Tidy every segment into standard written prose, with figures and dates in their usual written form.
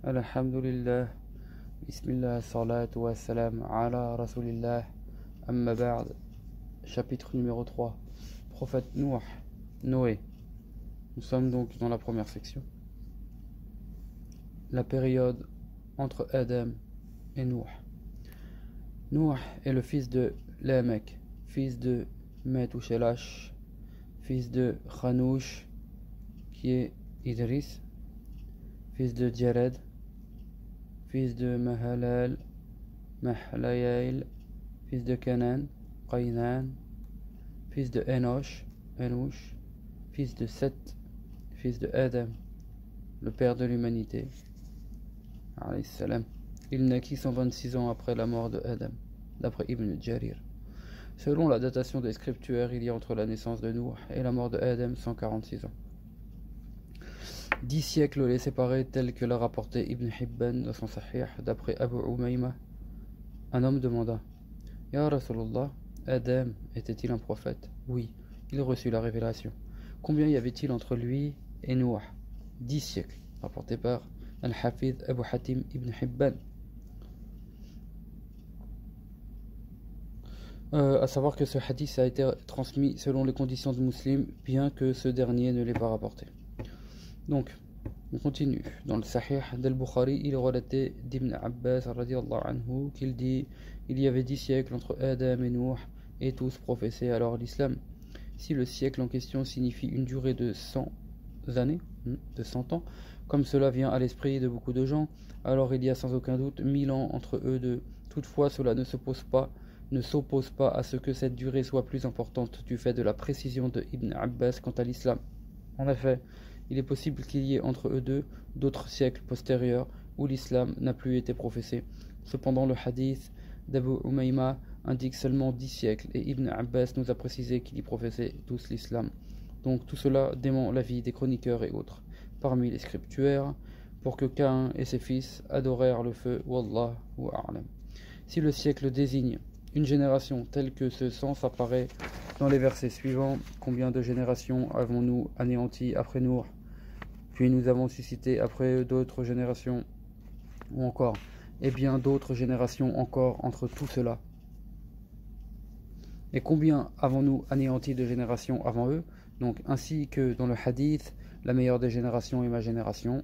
Alhamdulillah, Bismillah, salatu wa salam ala Rasulillah, Amma ba'd, chapitre numéro 3, prophète Nuh, Noé. Nous sommes donc dans la première section. La période entre Adam et Nuh. Nuh est le fils de Lamek, fils de Methuselah, fils de Hanoush, qui est Idris, fils de Jared, fils de Mahalalel, fils de Canaan, Qainan, fils de Enosh, fils de Seth, fils de Adam, le père de l'humanité. Il naquit 126 ans après la mort de Adam, d'après Ibn Jarir. Selon la datation des scriptures, il y a entre la naissance de Nuh et la mort de Adam 146 ans. 10 siècles les séparaient, tel que l'a rapporté Ibn Hibban dans son Sahih, d'après Abu Umayma. Un homme demanda: Ya Rasulallah, Adam était-il un prophète? Oui, il reçut la révélation. Combien y avait-il entre lui et Nuh? 10 siècles, rapporté par Al-Hafid Abu Hatim Ibn Hibban. À savoir que ce hadith a été transmis selon les conditions de Muslim, bien que ce dernier ne l'ait pas rapporté. Donc, on continue. Dans le Sahih d'Al-Bukhari, il est relaté d'Ibn Abbas radiallahu anhu qu'il dit: il y avait 10 siècles entre Adam et Nuh, et tous professaient alors l'islam. Si le siècle en question signifie une durée de 100 années, de 100 ans, comme cela vient à l'esprit de beaucoup de gens, alors il y a sans aucun doute 1000 ans entre eux deux. Toutefois, cela ne s'oppose pas à ce que cette durée soit plus importante du fait de la précision de Ibn Abbas quant à l'islam. En effet, il est possible qu'il y ait entre eux deux d'autres siècles postérieurs où l'islam n'a plus été professé. Cependant, le hadith d'Abu Umayma indique seulement 10 siècles et Ibn Abbas nous a précisé qu'il y professait tous l'islam. Donc tout cela dément l'avis des chroniqueurs et autres, parmi les scripturaires, pour que Caïn et ses fils adorèrent le feu. Wallahu a'lam. Si le siècle désigne une génération telle que ce sens apparaît dans les versets suivants: combien de générations avons-nous anéanties après Nour, puis nous avons suscité après eux d'autres générations, ou encore, et bien d'autres générations encore entre tout cela. Et combien avons-nous anéanti de générations avant eux? Donc, ainsi que dans le hadith, la meilleure des générations est ma génération.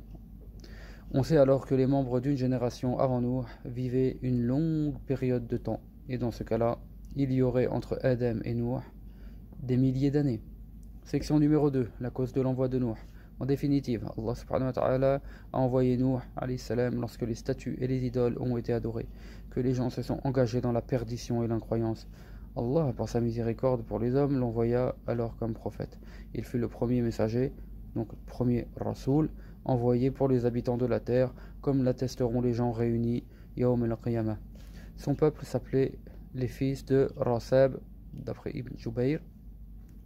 On sait alors que les membres d'une génération avant nous vivaient une longue période de temps, et dans ce cas-là, il y aurait entre Adam et Nuh des milliers d'années. Section numéro 2, la cause de l'envoi de Nuh. En définitive, Allah subhanahu wa ta'ala a envoyé Nuh alayhi salam lorsque les statues et les idoles ont été adorées, que les gens se sont engagés dans la perdition et l'incroyance. Allah, par sa miséricorde pour les hommes, l'envoya alors comme prophète. Il fut le premier messager, donc premier Rasoul, envoyé pour les habitants de la terre, comme l'attesteront les gens réunis Yawm al-Qiyamah. Son peuple s'appelait les fils de Rasab, d'après Ibn Jubayr.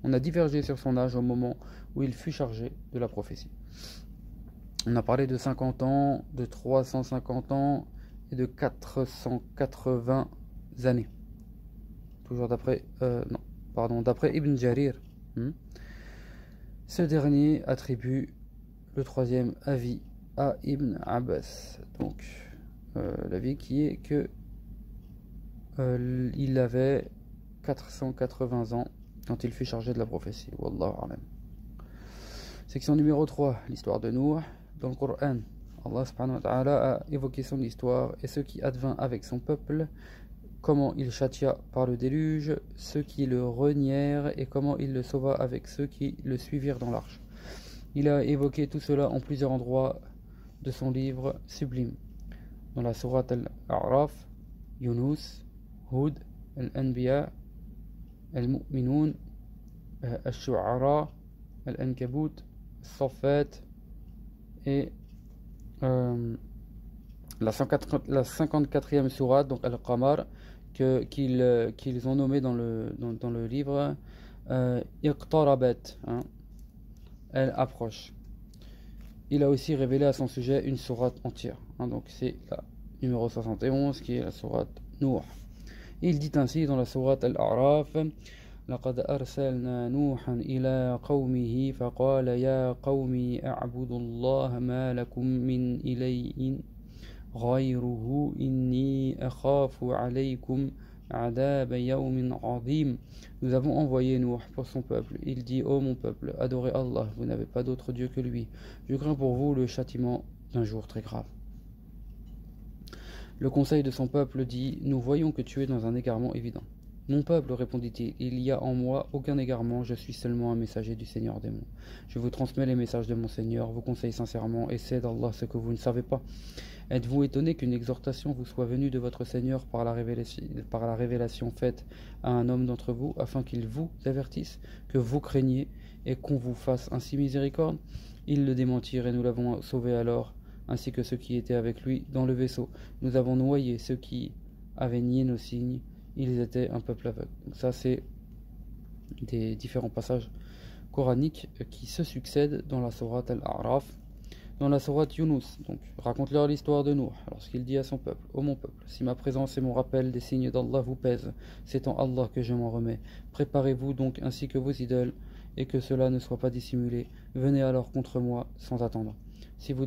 On a divergé sur son âge au moment où il fut chargé de la prophétie. On a parlé de 50 ans, de 350 ans et de 480 années. Toujours d'après Ibn Jarir. Ce dernier attribue le troisième avis à Ibn Abbas. Donc, l'avis qui est que il avait 480 ans quand il fut chargé de la prophétie. Wallahu a'lam. Section numéro 3, l'histoire de Nuh. Dans le Coran, Allah subhanahu wa ta'ala a évoqué son histoire et ce qui advint avec son peuple, comment il châtia par le déluge ceux qui le renièrent et comment il le sauva avec ceux qui le suivirent dans l'arche. Il a évoqué tout cela en plusieurs endroits de son livre sublime. Dans la sourate Al-A'raf, Yunus, Hud, Al-Anbiya, Al-Mu'minun, Al-Shu'ara, Al-Ankabut, Al-Saffat et la 54e sourate, donc Al-Qamar, qu'ils ont nommé dans le livre Iqtarabat, elle approche. Il a aussi révélé à son sujet une sourate entière, donc c'est la numéro 71 qui est la sourate Nuh. Il dit ainsi dans la sourate Al-A'raf: لقد أرسلنا نوحا إلى قومه فقال يا قوم اعبدوا الله ما لكم من إله غيره إني أخاف عليكم عذاب يوم عظيم. Nous avons envoyé Nuh pour son peuple. Il dit, ô mon peuple, adorez Allah, vous n'avez pas d'autre Dieu que lui. Je crains pour vous le châtiment d'un jour très grave. Le conseil de son peuple dit, nous voyons que tu es dans un égarement évident. Mon peuple, répondit-il, il y a en moi aucun égarement, je suis seulement un messager du Seigneur des monts. Je vous transmets les messages de mon Seigneur, vous conseille sincèrement, et c'est d'Allah ce que vous ne savez pas. Êtes-vous étonné qu'une exhortation vous soit venue de votre Seigneur par la révélation faite à un homme d'entre vous, afin qu'il vous avertisse, que vous craignez, et qu'on vous fasse ainsi miséricorde? Ils le démentirent, et nous l'avons sauvé alors, ainsi que ceux qui étaient avec lui dans le vaisseau. Nous avons noyé ceux qui avaient nié nos signes. Ils étaient un peuple aveugle. Donc ça, c'est des différents passages coraniques qui se succèdent dans la sourate Al-A'raf. Dans la sourate Yunus, donc, raconte-leur l'histoire de Nuh, lorsqu'il dit à son peuple, ô mon peuple, si ma présence et mon rappel des signes d'Allah vous pèsent, c'est en Allah que je m'en remets. Préparez-vous donc ainsi que vos idoles, et que cela ne soit pas dissimulé. Venez alors contre moi sans attendre. Si vous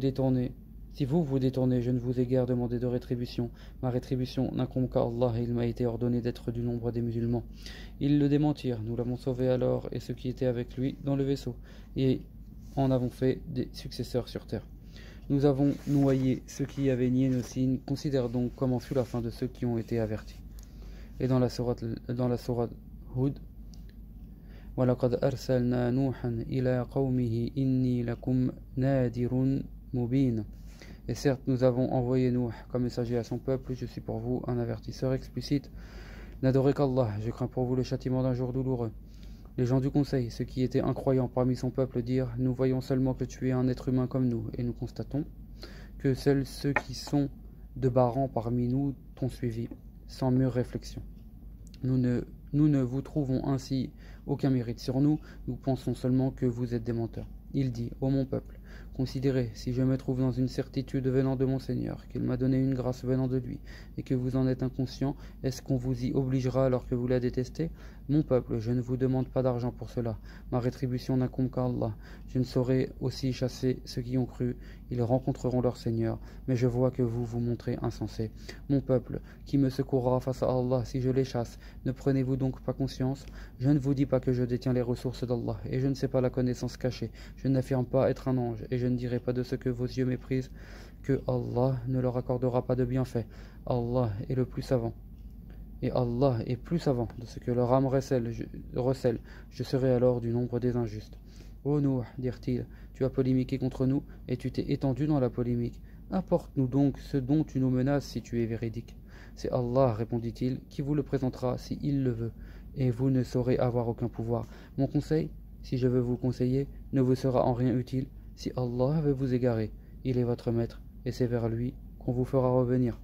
vous détournez, je ne vous ai guère demandé de rétribution. Ma rétribution n'incombe qu'à Allah, et il m'a été ordonné d'être du nombre des musulmans. Ils le démentirent, nous l'avons sauvé alors, et ceux qui étaient avec lui dans le vaisseau, et en avons fait des successeurs sur terre. Nous avons noyé ceux qui avaient nié nos signes. Considère donc comment fut la fin de ceux qui ont été avertis. Et dans la sourate Hud, وَلَقَدْ أَرْسَلْنَا نُوحًا إِلَى قَوْمِهِ إِنِّي لَكُمْ نَادِرٌ مُبِينٌ. Et certes, nous avons envoyé Nuh comme messager à son peuple, je suis pour vous un avertisseur explicite. N'adorez qu'Allah, je crains pour vous le châtiment d'un jour douloureux. Les gens du conseil, ceux qui étaient incroyants parmi son peuple, dirent, nous voyons seulement que tu es un être humain comme nous, et nous constatons que seuls ceux qui sont de bas rang parmi nous t'ont suivi, sans mûre réflexion. Nous ne vous trouvons ainsi aucun mérite sur nous, nous pensons seulement que vous êtes des menteurs. Il dit, ô mon peuple, considérez, si je me trouve dans une certitude venant de mon Seigneur, qu'il m'a donné une grâce venant de lui, et que vous en êtes inconscient, est-ce qu'on vous y obligera alors que vous la détestez? Mon peuple, je ne vous demande pas d'argent pour cela, ma rétribution n'incombe qu'à Allah. Je ne saurais aussi chasser ceux qui ont cru, ils rencontreront leur Seigneur, mais je vois que vous vous montrez insensés. Mon peuple, qui me secourra face à Allah si je les chasse? Ne prenez-vous donc pas conscience? Je ne vous dis pas que je détiens les ressources d'Allah, et je ne sais pas la connaissance cachée. Je n'affirme pas être un ange, et je ne dirai pas de ce que vos yeux méprisent, que Allah ne leur accordera pas de bienfait. Allah est le plus savant. Et Allah est plus savant de ce que leur âme recèle. Je serai alors du nombre des injustes. Ô Nuh, dirent-ils, tu as polémiqué contre nous, et tu t'es étendu dans la polémique. Apporte-nous donc ce dont tu nous menaces si tu es véridique. C'est Allah, répondit-il, qui vous le présentera si il le veut, et vous ne saurez avoir aucun pouvoir. Mon conseil, si je veux vous conseiller, ne vous sera en rien utile. Si Allah veut vous égarer, il est votre maître, et c'est vers lui qu'on vous fera revenir.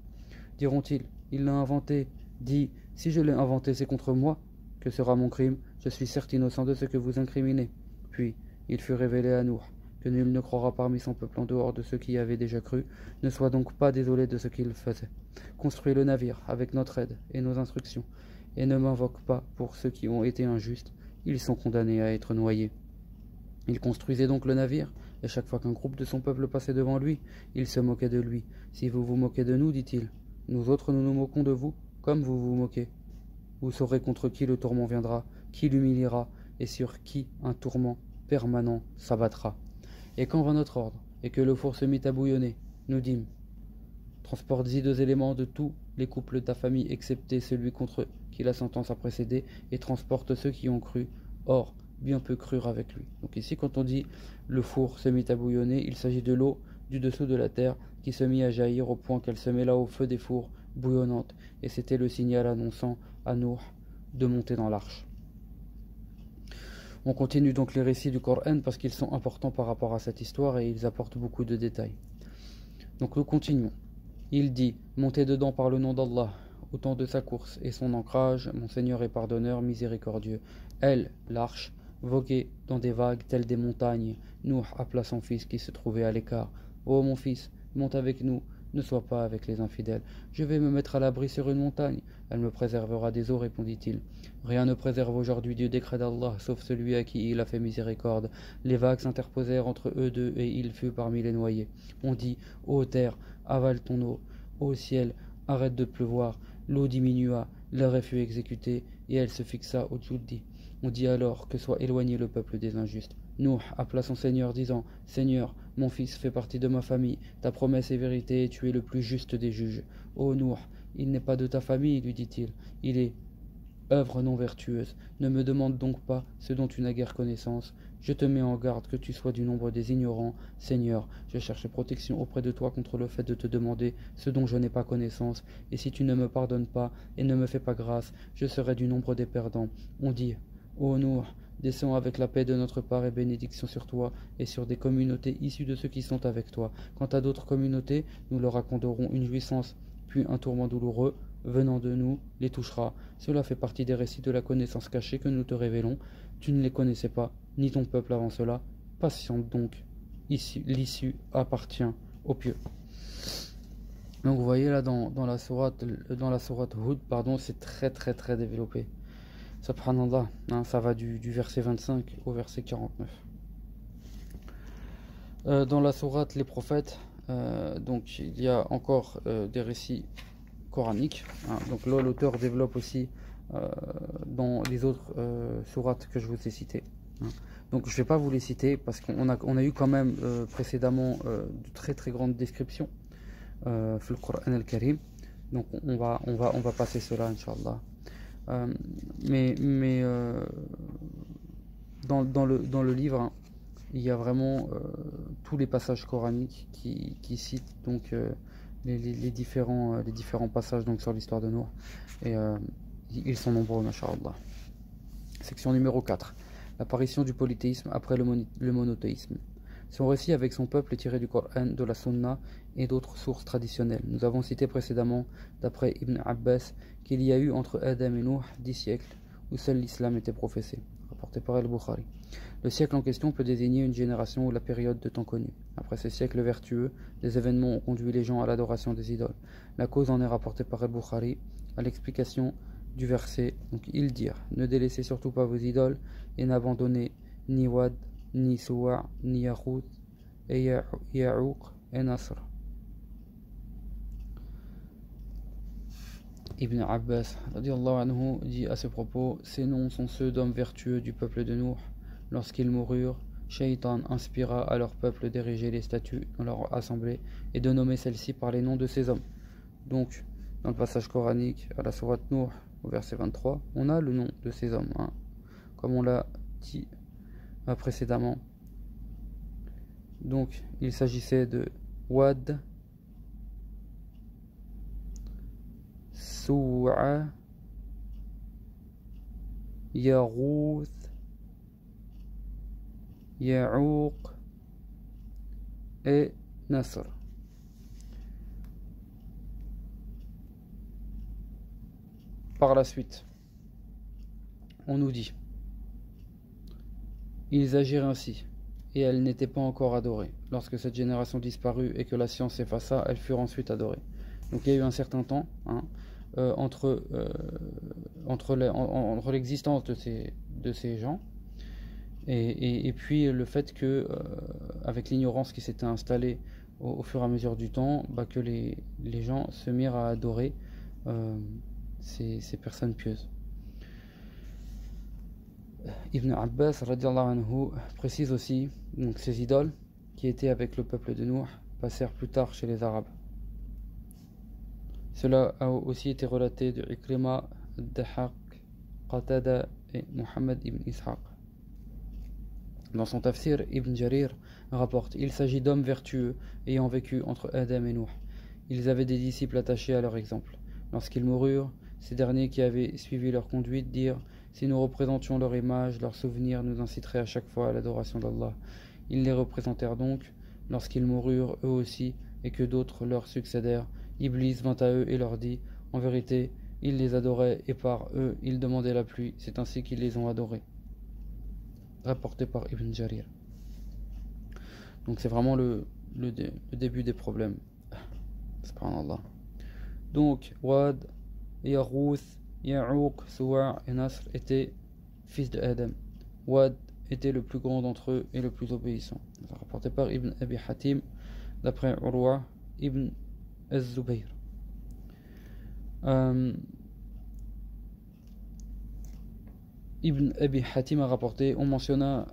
Diront-ils, il l'a inventé. Dis, si je l'ai inventé, c'est contre moi. Que sera mon crime? Je suis certes innocent de ce que vous incriminez. Puis, il fut révélé à Nuh que nul ne croira parmi son peuple en dehors de ceux qui y avaient déjà cru. Ne sois donc pas désolé de ce qu'il faisait. Construis le navire avec notre aide et nos instructions, et ne m'invoque pas pour ceux qui ont été injustes. Ils sont condamnés à être noyés. Il construisait donc le navire, et chaque fois qu'un groupe de son peuple passait devant lui, il se moquait de lui. Si vous vous moquez de nous, dit-il, nous autres nous nous moquons de vous, comme vous vous moquez. Vous saurez contre qui le tourment viendra, qui l'humiliera, et sur qui un tourment permanent s'abattra. Et quand vint notre ordre, et que le four se mit à bouillonner, nous dîmes, transporte-y 2 éléments de tous les couples de ta famille, excepté celui contre qui la sentence a précédé, et transporte ceux qui ont cru. Or, bien peu crurent avec lui. Donc ici, quand on dit le four se mit à bouillonner, il s'agit de l'eau du dessous de la terre qui se mit à jaillir au point qu'elle se mêla au feu des fours bouillonnantes, et c'était le signal annonçant à Nuh de monter dans l'arche. On continue donc les récits du Coran parce qu'ils sont importants par rapport à cette histoire et ils apportent beaucoup de détails. Donc nous continuons. Il dit, montez dedans par le nom d'Allah, au temps de sa course et son ancrage, mon Seigneur est pardonneur, miséricordieux. Elle, l'arche, voguait dans des vagues telles des montagnes. Nuh appela son fils qui se trouvait à l'écart. Ô mon fils, monte avec nous, ne sois pas avec les infidèles. Je vais me mettre à l'abri sur une montagne. Elle me préservera des eaux, répondit-il. Rien ne préserve aujourd'hui du décret d'Allah, sauf celui à qui il a fait miséricorde. Les vagues s'interposèrent entre eux deux, et il fut parmi les noyés. On dit, ô terre, avale ton eau. Ô ciel, arrête de pleuvoir. L'eau diminua, l'arrêt fut exécuté, et elle se fixa au Djoudi. On dit alors que soit éloigné le peuple des injustes. Nuh appela son Seigneur, disant, Seigneur, mon fils fait partie de ma famille, ta promesse est vérité, et tu es le plus juste des juges. Ô Nuh, il n'est pas de ta famille, lui dit-il, il est œuvre non vertueuse. Ne me demande donc pas ce dont tu n'as guère connaissance. Je te mets en garde que tu sois du nombre des ignorants. Seigneur, je cherche protection auprès de toi contre le fait de te demander ce dont je n'ai pas connaissance, et si tu ne me pardonnes pas et ne me fais pas grâce, je serai du nombre des perdants. On dit, ô Nour, descends avec la paix de notre part et bénédiction sur toi et sur des communautés issues de ceux qui sont avec toi. Quant à d'autres communautés, nous leur accorderons une jouissance, puis un tourment douloureux, venant de nous, les touchera. Cela fait partie des récits de la connaissance cachée que nous te révélons. Tu ne les connaissais pas, ni ton peuple avant cela. Patiente donc. Ici, l'issue appartient aux pieux. Donc vous voyez là dans la sourate Hud, c'est très développé. Subhanallah, hein, ça va du verset 25 au verset 49. Dans la sourate Les Prophètes, donc il y a encore des récits coraniques. Hein. Donc là, l'auteur développe aussi dans les autres sourates que je vous ai citées. Hein. Donc je ne vais pas vous les citer parce qu'on a eu quand même précédemment de très grandes descriptions dans le Coran al-Karim. Donc on va passer cela, Inch'Allah. Mais dans le livre, hein, il y a vraiment tous les passages coraniques qui citent donc les différents passages donc sur l'histoire de Nour, et ils sont nombreux, masha'Allah. Section numéro 4, l'apparition du polythéisme après le monothéisme. Son récit avec son peuple est tiré du Coran, de la Sunna et d'autres sources traditionnelles. Nous avons cité précédemment, d'après Ibn Abbas, qu'il y a eu entre Adam et Nuh 10 siècles où seul l'islam était professé, rapporté par Al-Bukhari. Le siècle en question peut désigner une génération ou la période de temps connue. Après ces siècles vertueux, des événements ont conduit les gens à l'adoration des idoles. La cause en est rapportée par Al-Bukhari à l'explication du verset. Donc ils dirent, ne délaissez surtout pas vos idoles et n'abandonnez ni Wad, ni Suwa, ni Yahoud, et Ya'uq et Nasr. Ibn Abbas anhu, dit à ce propos, ces noms sont ceux d'hommes vertueux du peuple de Nuh. Lorsqu'ils moururent, Shaitan inspira à leur peuple d'ériger les statues dans leur assemblée et de nommer celles-ci par les noms de ces hommes. Donc, dans le passage coranique à la sourate Nuh, au verset 23, on a le nom de ces hommes, hein, comme on l'a dit précédemment. Donc, il s'agissait de Wad, Su'a, Yaghouth, Ya'uq et Nasr. Par la suite, on nous dit, ils agirent ainsi, et elles n'étaient pas encore adorées. Lorsque cette génération disparut et que la science s'effaça, elles furent ensuite adorées. Donc il y a eu un certain temps, hein, entre l'existence de ces gens et puis le fait que, avec l'ignorance qui s'était installée au fur et à mesure du temps, que les gens se mirent à adorer ces personnes pieuses. Ibn Abbas radiallahu anhu précise aussi, donc ces idoles qui étaient avec le peuple de Nuh passèrent plus tard chez les Arabes. Cela a aussi été relaté de Ikrima, Dahaq, Qatada et Muhammad ibn Ishaq. Dans son tafsir, Ibn Jarir rapporte, il s'agit d'hommes vertueux ayant vécu entre Adam et Nuh. Ils avaient des disciples attachés à leur exemple. Lorsqu'ils moururent, ces derniers qui avaient suivi leur conduite dirent, si nous représentions leur image, leur souvenir nous inciterait à chaque fois à l'adoration d'Allah. Ils les représentèrent donc, lorsqu'ils moururent eux aussi, et que d'autres leur succédèrent. Iblis vint à eux et leur dit, en vérité, ils les adoraient et par eux ils demandaient la pluie, c'est ainsi qu'ils les ont adorés. Rapporté par Ibn Jarir. Donc c'est vraiment le début des problèmes. Subhanallah. Donc, Wad, Yaghouth, Ya'ouq, Suwa' et Nasr étaient fils de Adam. Wad était le plus grand d'entre eux et le plus obéissant. Rapporté par Ibn Abi Hatim, d'après Urwa Ibn Az-Zubayr. Ibn Abi Hatim a rapporté, on mentionna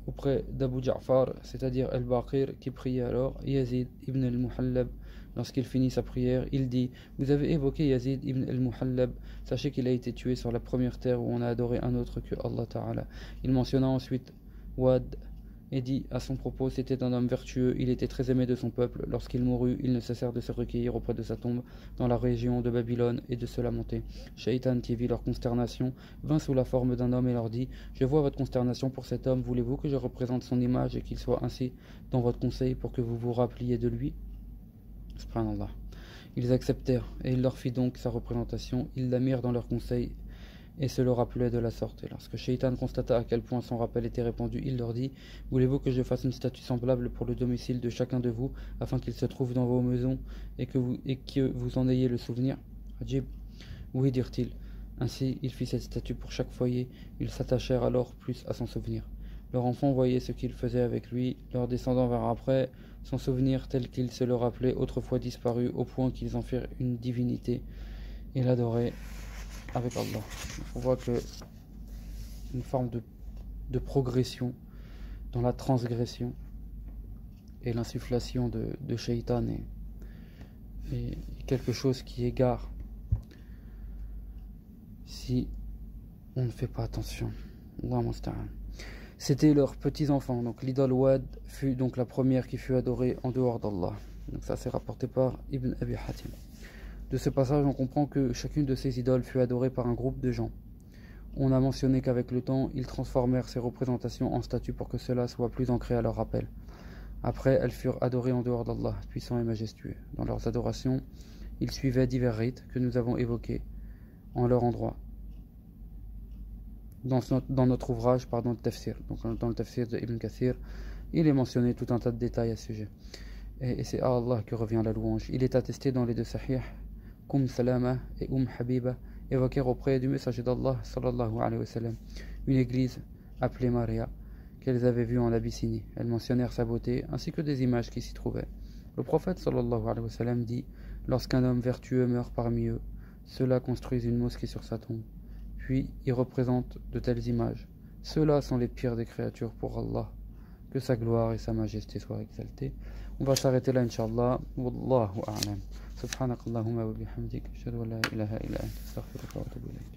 auprès d'Abu Ja'far, c'est-à-dire Al-Baqir, qui priait alors, Yazid ibn al-Muhallab. Lorsqu'il finit sa prière, il dit: vous avez évoqué Yazid ibn al-Muhallab, sachez qu'il a été tué sur la première terre où on a adoré un autre que Allah Ta'ala. Il mentionna ensuite Wad et dit à son propos: c'était un homme vertueux, il était très aimé de son peuple. Lorsqu'il mourut, ils ne cessèrent de se recueillir auprès de sa tombe dans la région de Babylone et de se lamenter. Shaitan, qui vit leur consternation, vint sous la forme d'un homme et leur dit: je vois votre consternation pour cet homme, voulez-vous que je représente son image et qu'il soit ainsi dans votre conseil pour que vous vous rappeliez de lui? Subhanallah. Ils acceptèrent et il leur fit donc sa représentation, ils la mirent dans leur conseil et se le rappelait de la sorte. Et lorsque Shaitan constata à quel point son rappel était répandu, il leur dit: voulez-vous que je fasse une statue semblable pour le domicile de chacun de vous, afin qu'il se trouve dans vos maisons et que vous en ayez le souvenir? Ajib. Oui, dirent-ils. Ainsi, il fit cette statue pour chaque foyer. Ils s'attachèrent alors plus à son souvenir. Leur enfant voyait ce qu'il faisait avec lui, leurs descendants vinrent après, son souvenir tel qu'il se le rappelait autrefois disparu, au point qu'ils en firent une divinité et l'adoraient avec Allah. On voit que une forme de progression dans la transgression et l'insufflation de Shaitan est quelque chose qui égare si on ne fait pas attention. Allah musta'an. C'était leurs petits-enfants. Donc l'idole Wad fut donc la première qui fut adorée en dehors d'Allah. Donc ça c'est rapporté par Ibn Abi Hatim. De ce passage on comprend que chacune de ces idoles fut adorée par un groupe de gens. On a mentionné qu'avec le temps, ils transformèrent ces représentations en statues pour que cela soit plus ancré à leur rappel. Après, elles furent adorées en dehors d'Allah, puissant et majestueux. Dans leurs adorations, ils suivaient divers rites que nous avons évoqués en leur endroit. Dans notre ouvrage, le tafsir. Donc dans le tafsir de Ibn Kathir, il est mentionné tout un tas de détails à ce sujet. Et c'est à Allah que revient la louange. Il est attesté dans les deux sahih Salama et Habiba évoquèrent auprès du messager d'Allah sallallahu alayhi wa sallam une église appelée Maria qu'elles avaient vue en Abyssinie. Elles mentionnèrent sa beauté ainsi que des images qui s'y trouvaient. Le prophète sallallahu alayhi wa sallam dit: lorsqu'un homme vertueux meurt parmi eux, ceux-là construisent une mosquée sur sa tombe, puis y représentent de telles images. Ceux-là sont les pires des créatures pour Allah. Que sa gloire et sa majesté soient exaltées. On va s'arrêter là, Inch'Allah. Wallahu a'lam. Subhanakallahumma wa bihamdik. Ashhadu an la ilaha illa anta astaghfiruka wa atubu ilayk.